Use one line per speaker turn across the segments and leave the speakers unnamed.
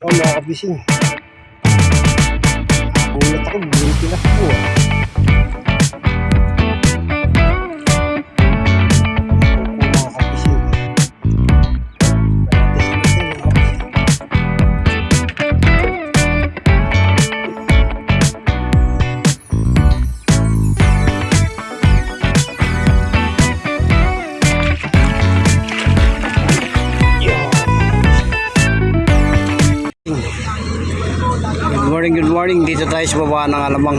Mga kabising. Nakulat ako, bumili tinakbo ah. Mga kabising. Good morning, dito tayo sa baba ng Alamang.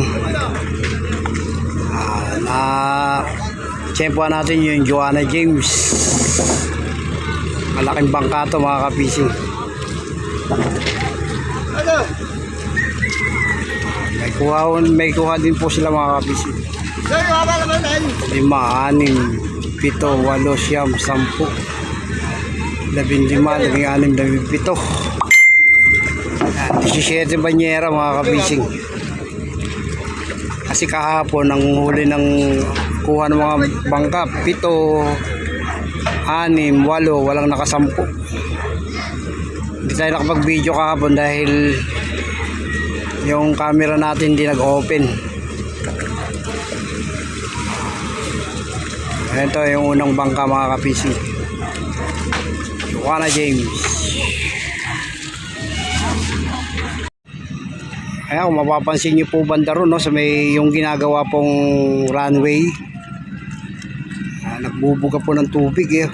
Tsempuan natin yung Joanna James. Malaking bangka to mga kapising. May kuha din po sila mga kapising. 5, 6, 7, 8, 10, 15, 16, 17. 17 banyera mga kabising. Kasi kahapon ang huli ng kuha ng mga bangka 7, 6, 8, walang nakasampu. Hindi tayo nakapag video kahapon dahil yung camera natin hindi nag-open. Ito yung unang bangka mga kabising, Joanna James. Ayan, kung mapapansin nyo po banda ron, no, sa may yung ginagawa pong runway, nagbubuga po ng tubig eh.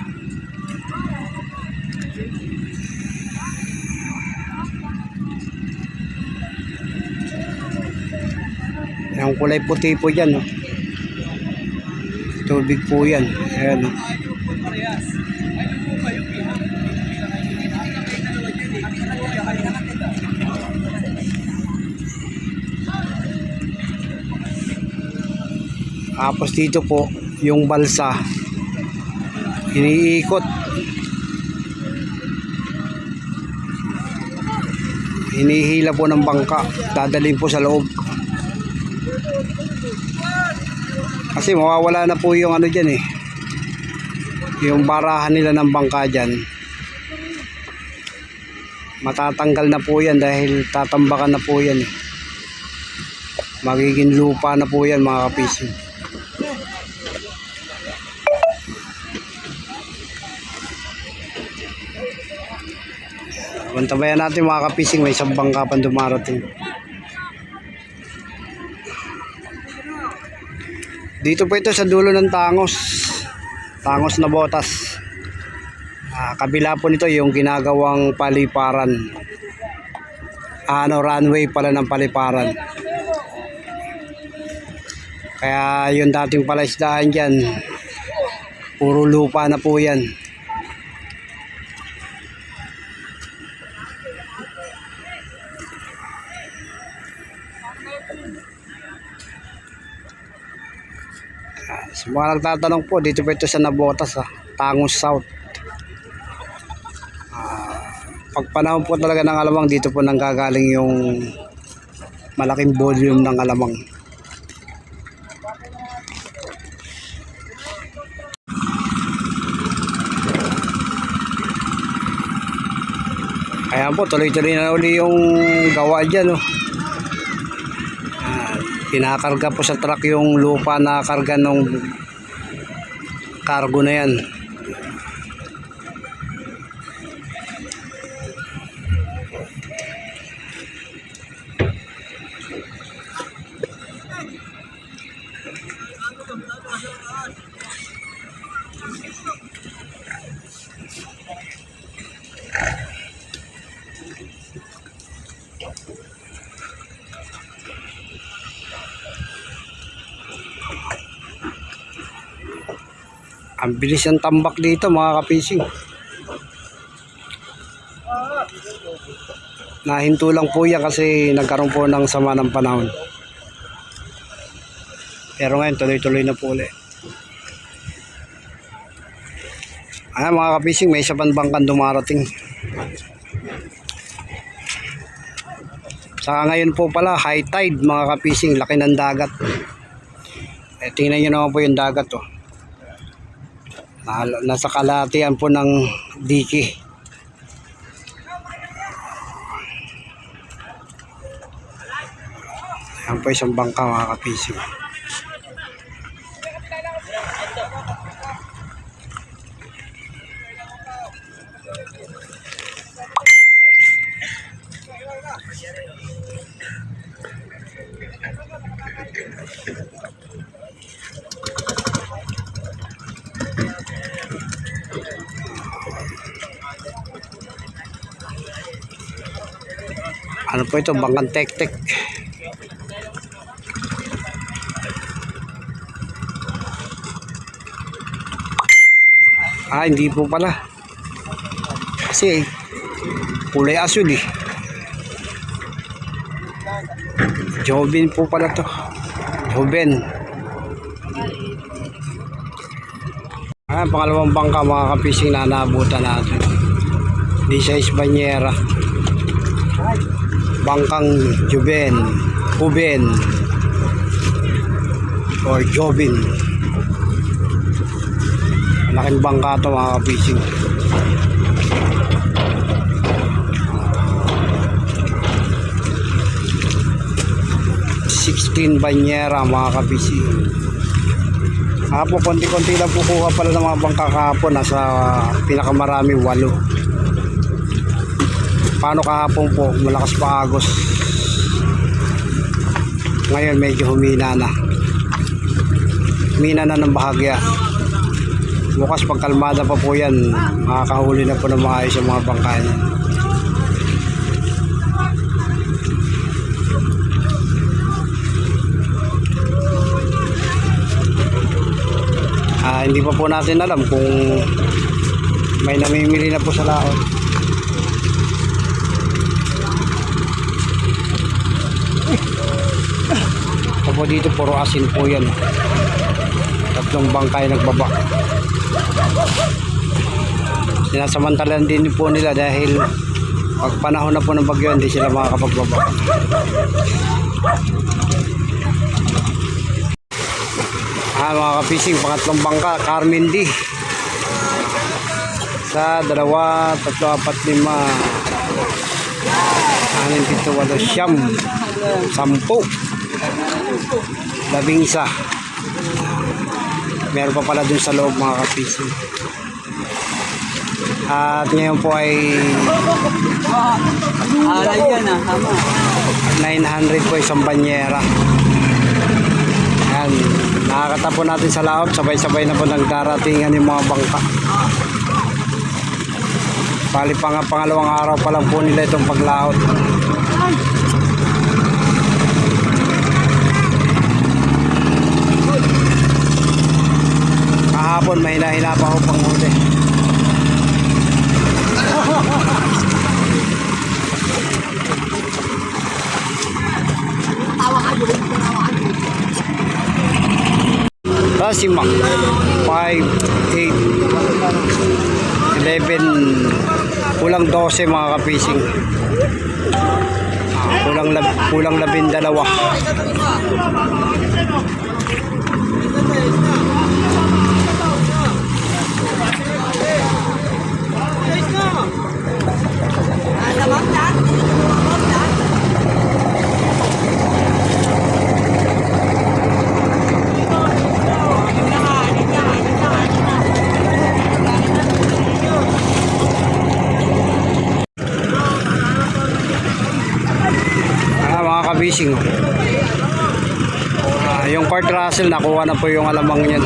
Yung kulay puti po dyan, no? Tubig po yan. Ayan, no? Tapos dito po yung balsa iniikot, hinihila po ng bangka, dadalhin po sa loob kasi mawawala na po yung ano dyan eh, yung barahan nila ng bangka dyan. Matatanggal na po yan dahil tatambakan na po yan eh. Magiging lupa na po yan mga kapising. Bantabayan natin mga kapising, may isang bangka pa dumarating. Dito po ito sa dulo ng Tangos na Botas. Kabila po nito yung ginagawang paliparan. Runway pala ng paliparan. Kaya yung dating palaisdaan dyan, puro lupa na po yan. Sa mga nagtatanong po, dito po ito sa Nabotas, Tangos South. Pag panahon po talaga ng alamang, dito po nanggagaling yung malaking volume ng alamang. Ayan po, tuloy-tuloy na uli yung gawa dyan, no? Kinakarga po sa truck yung lupa na karga ng cargo na yan. Ang bilis ng tambak dito mga kapising. Nahinto lang po yan kasi nagkaroon po ng sama ng panahon. Pero ngayon tuloy-tuloy na po ulit. Ayan mga kapising, may isa pang bangkang dumarating. Saka ngayon po pala high tide mga kapising, laki ng dagat. Tingnan nyo naman po yung dagat oh. Nasa kalahatian po ng dike. Yan po isang bangka mga kapising. Ano po ito? Bangkang tek-tek. Hindi po pala. Kasi kulay asul eh. Joven po pala to. Joven. Pangalawang bangka mga kapising na naabutan natin. Di size banyera. Bangkang Joven. Uben. Or Joven. Malaking bangka ito mga kapising. Banyera mga kapising. Po konti-konti lang po kuha pala ng mga bangka kahapon. Nasa pinakamarami 8. Paano kahapon po? Malakas pa agos. Ngayon medyo humina na. Humina na ng bahagya. Bukas pagkalmada pa po yan, makakahuli na po ng maayos yung mga bangka niya. Hindi pa po natin alam kung may namimili na po sa laot. Tapos dito puro asin po yan. 3 bangkay nagbaba. Sinasamantalan din po nila dahil pag panahon na po ng bagyo hindi sila makakapagbaba. Mga kapising, pangatlong bangka, Carmen D. Sa 2, 3, 4, 5, 6, 7, 8, 10, 11. Meron pa pala dun sa loob mga kapising. At ngayon po ay 900 po isang banyera. Ayan, nakakatapo natin sa laot. Sabay-sabay na po nagdaratingan yung mga bangka. Bali pangalawang araw pa lang po nila itong paglaot. Kahapon may hina-hina pa ako panghuli. Si Mac 5, 8, 11, kulang 12 mga kapising. Kulang 12. Kabising. Yung Port Russell nakuha na po yung alamang niyan.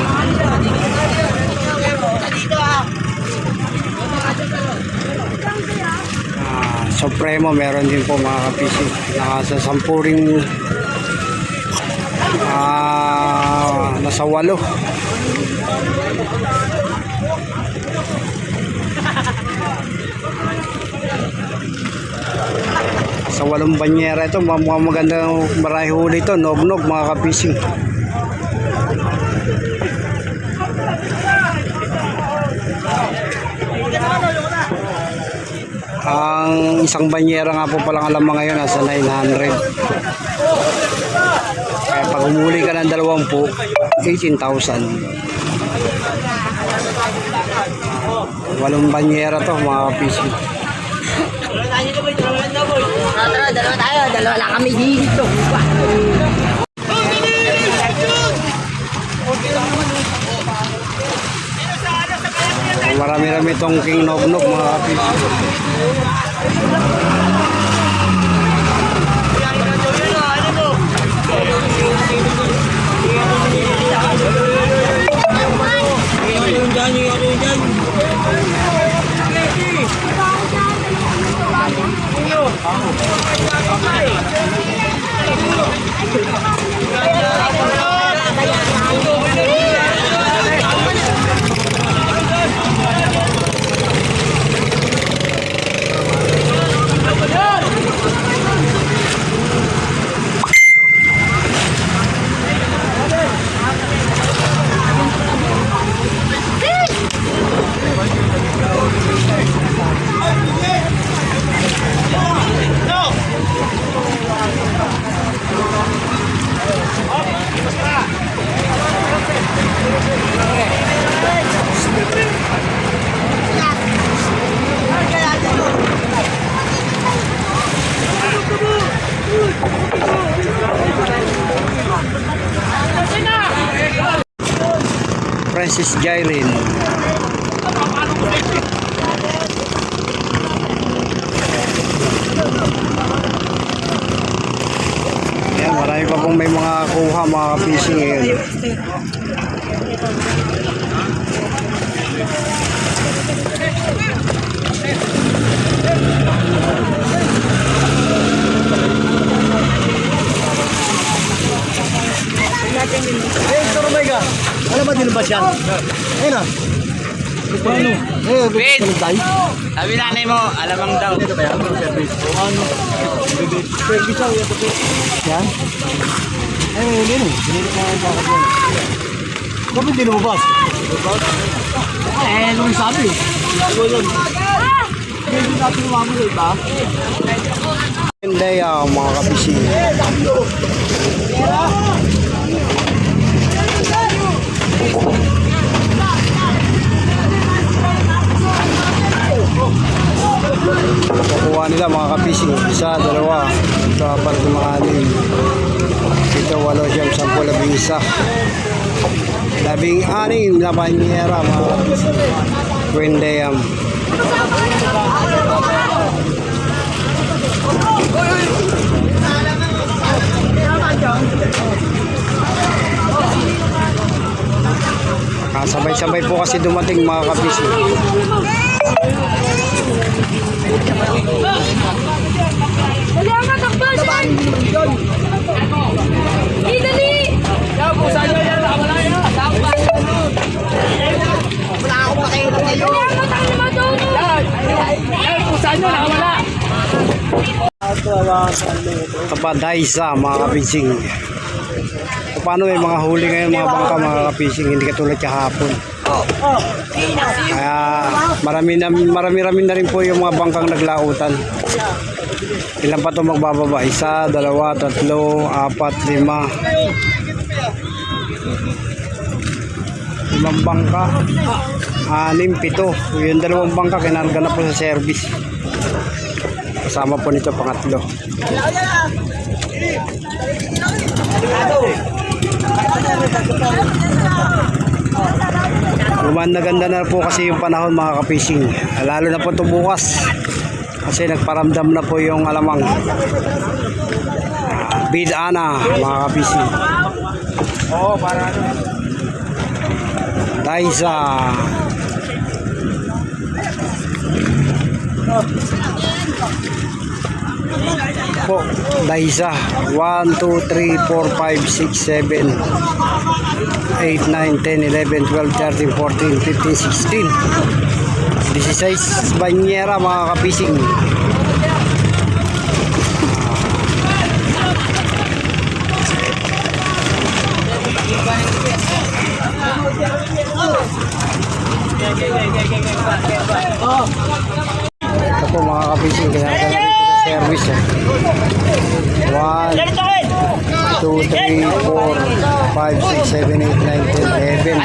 Supremo meron din po mga kabising. Nasa 10 nasa 8. Sa 8 banyera ito, mukhang magandang marami huli ito, nog-nog mga kapising. Ang isang banyera nga po palang alam mga ngayon nasa 900. Kaya pag umuli ka ng 20, 18,000. 8 banyera to mga kapising.
dalawa tayo. Dalawa lang kami dito.
Marami-rami itong King Nog-Nog mga kapis. Francis Jailin. Yan, marami pa pong may mga kuha mga fishing ngayon.
Alam ba din ba siya? Ayun na. Paano?
Wait! Sabi nanay mo, alamang daw.
Ano? Service ako ito po. Yan? Ayun, yun eh. Binili ko ang bakit yan. Bakit hindi lumabas? Ano yung sabi? Ano yun? Hindi natin lumamuli ba?
Hindi mga kapishing. Kukuha nila mga kapishing. Isa, dalawa, apat, lima, anim, ito, 8, 9, 10, 11, 16, na banyera mga kapishing. Kwendeyam. Sabay-sabay po kasi dumating mga kapishing.
Dali ang matakbo siya! Dali!
Wala akong pakialam ngayon.
Dali ang matakbo naman doon!
Kapadaysa mga kapishing. Paano may mga huli ngayon mga bangka mga kapishing, hindi katulad kahapon. Kaya marami na rin po yung mga bangkang naglautan. Ilan pa ito magbababa? 1, 2, 3, 4, 5, 5 bangka, 6, 7. Yung 2 bangka kinarga na po sa service. Kasama po nito pangatlo. Gumanda-ganda na po kasi yung panahon mga kapishing. Lalo na po ito bukas. Kasi nagparamdam na po yung alamang. Bida na mga kapishing. Oo, para ano. Daisa. Po, Daisa. 1, 2, 3, 4, 5, 6, 7, 8, 9, 10, 11, 12, 13, 14, 15, 16. 16 banyera mga kapising. Ito po mga kapising, kinarga na rin po sa service. 1, 2, 3, 4, 5, 6, 7, 8, 9, 10, 11.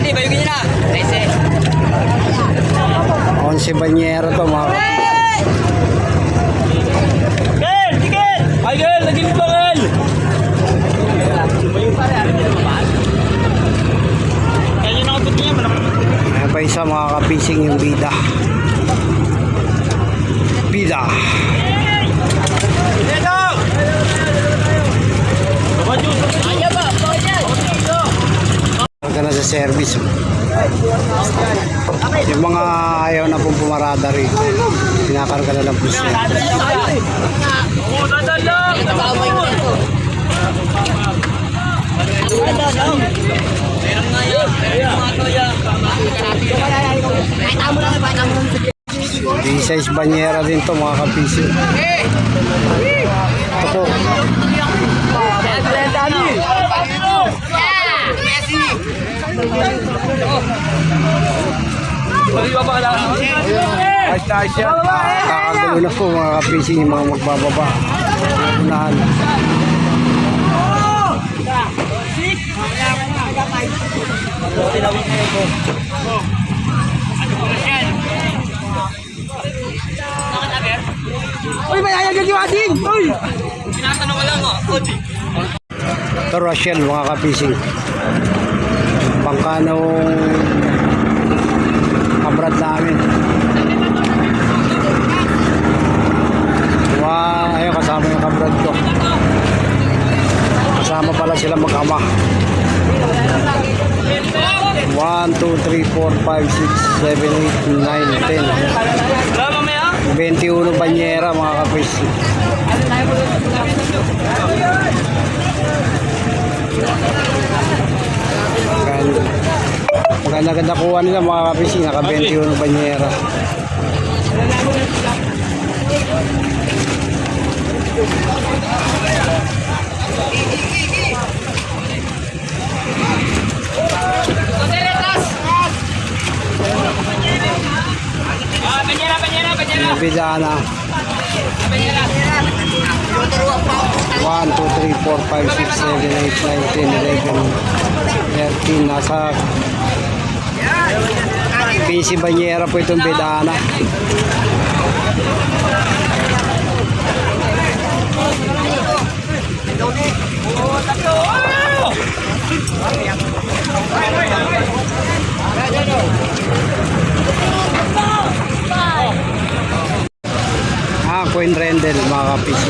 11 banyera to mga kapising. service. Yung mga ayaw na pong pumarada rin, pinakarga na lang po siya. D-size banyera din to mga kapising. Ito po. Kakagulo na po mga kapising yung mga magbababa. Unahan.
Uy, mayayagag yung asin! Uy!
Tinatanong ko lang mo.
Ito Rachel mga kapising. Bangka nung kabrad namin. Ayun, kasama yung kabrad ko. Kasama pala sila mag-ama. 1, 2, 3, 4, 5, 6, 7, 8, 9, 10.
Wala mamaya?
21 banyera mga kapising. Maganda kuha nila mga kapising, naka 21 banyera. Bidana 1, 2, 3, 4, 5, 6, 7, 8, 9, 10, 11, 13. Nasa PC banyera po itong bidana. Queen Rendel mga kapis.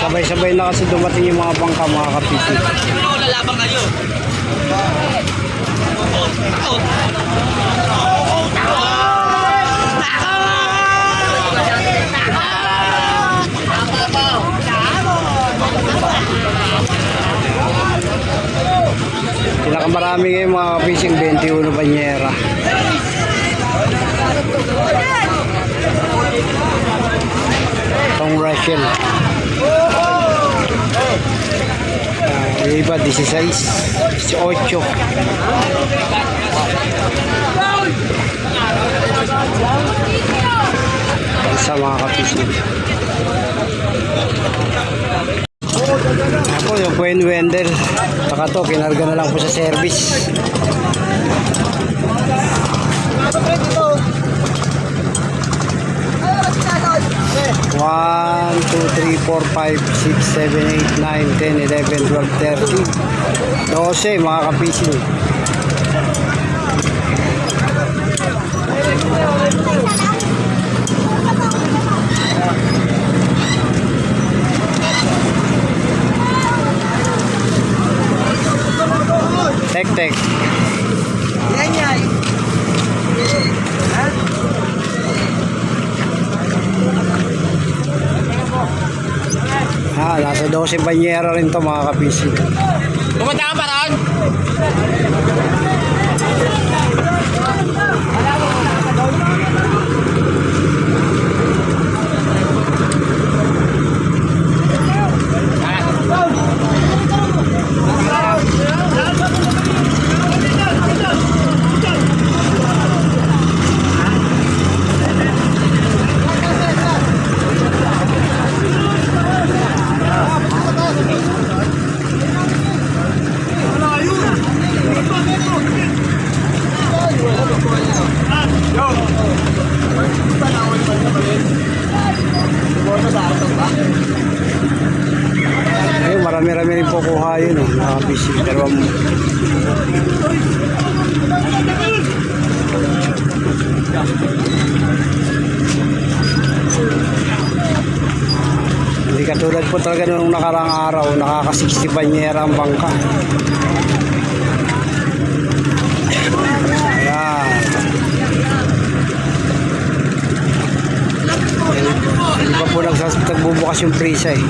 Sabay-sabay na kasi dumating yung mga bangka mga kapis.
Lalabang kayo.
Pinakamarami ngayon mga fishing 21 banyera. Itong Rachel. Yung iba 16, 18. Sa mga ka-fishing. Ako yung Queen Wendell. Saka to, kinarga na lang po sa service. One, 2, 3, 4, 5, 6, 7, 8, 9, 10, 11, 12, 13, 12 mga kapising. Tek-tek.
Yan.
Nasa 12 banyera rin to mga kapising.
Pumunta ka pa ron? Ayun, marami-rami rin po kuha yun. Mga fishing. Dalawang
Hindi katulad po talaga nung nakarang araw, nakaka-60 banyera ang bangka. Ayan. Hindi pa po nagbubukas yung prisa eh.